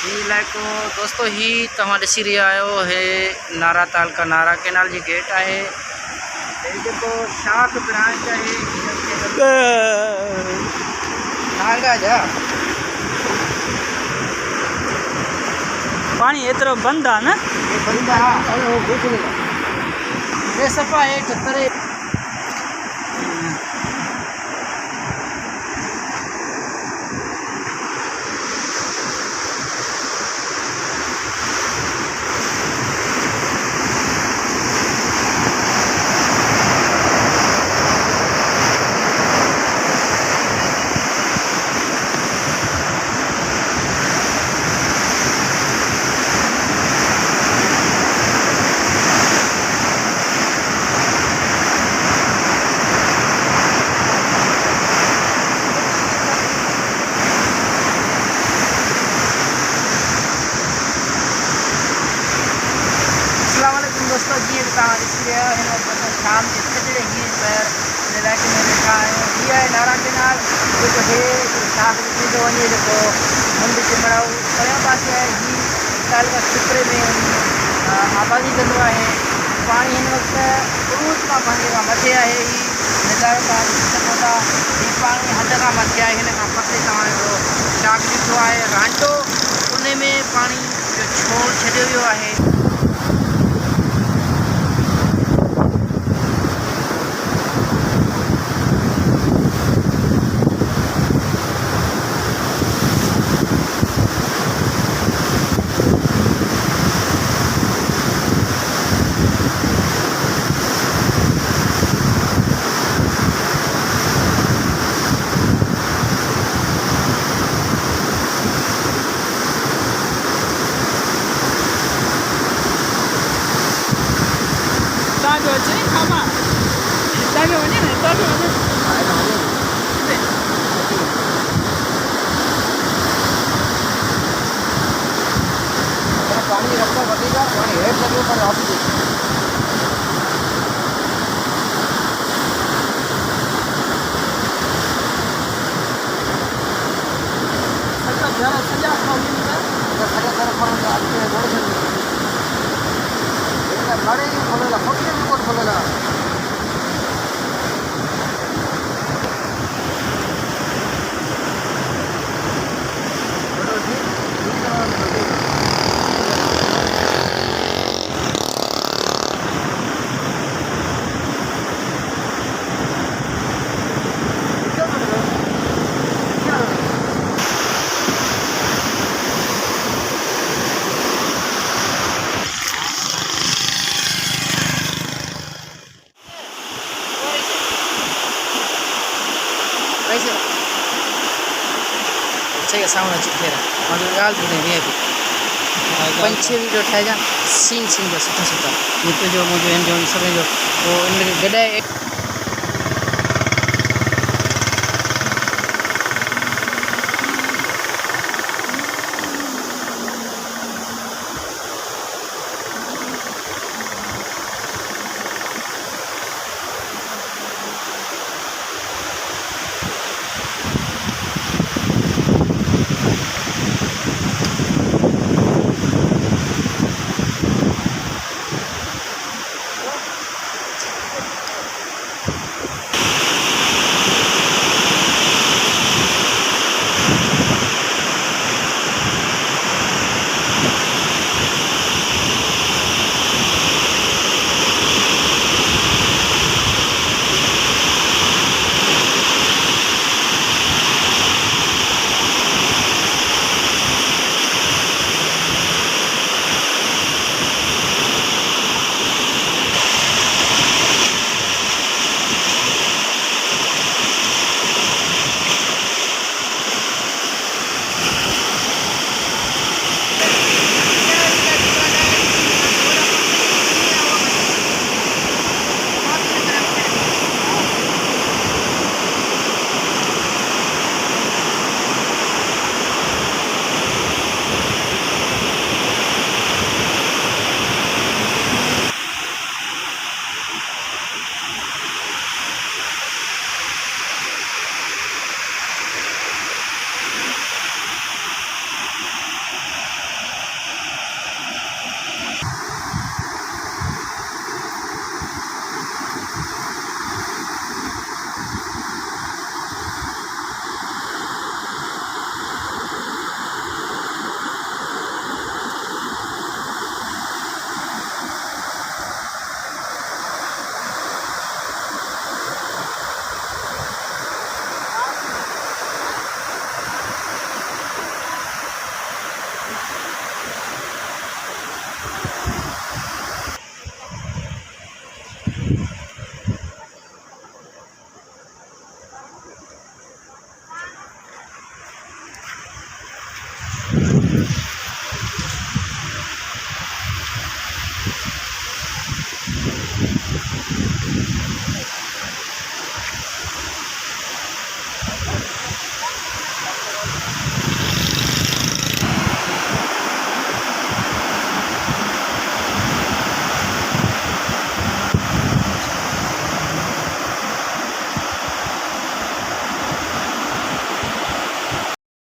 इलाइक़ो दोस्तों ही तव्हां ॾिसी रहिया आहियो हे नारा ताल का नारा कैनाल जी गेट आहे। जेको शाख ब्रांच आहे नांगा जा पानी एतिरो बंद आहे न, ये बंद आहे ये सफ़ा हेठि तरे दोस्तों जी शाम के सजड़े ही पैर इलाइक़े में वेठा आहियूं। हीअ आहे नारा कैनाल जेको हे शाख ॾिसी थो वञे जेको मुंड चिमड़ाऊ परियां पासे आहे। हीअ तालुका खिपरे में आबादी कंदो आहे। पाणी हिन वक़्तु उरूज खां पंहिंजे खां मथे आहे। हीअ नज़ारो तव्हां ॾिसी सघो था। हीअ पाणी हद खां मथे आहे। हिन खां पासे तव्हां हिकिड़ो शाख ॾिठो आहे रांटो, उन में पाणी जो छोड़ छॾियो वियो आहे। पानी रखो वधीक पानी हेठि लॻियो पर ऑफिस खोलेला चाहिए सामने चिखेरा मतलब गाल भी नहीं है। 5-6 वीडियो ठाए जा सीन बस सुठा सुठा ये तो जो मुझे जो सभी जो वो इन गॾाए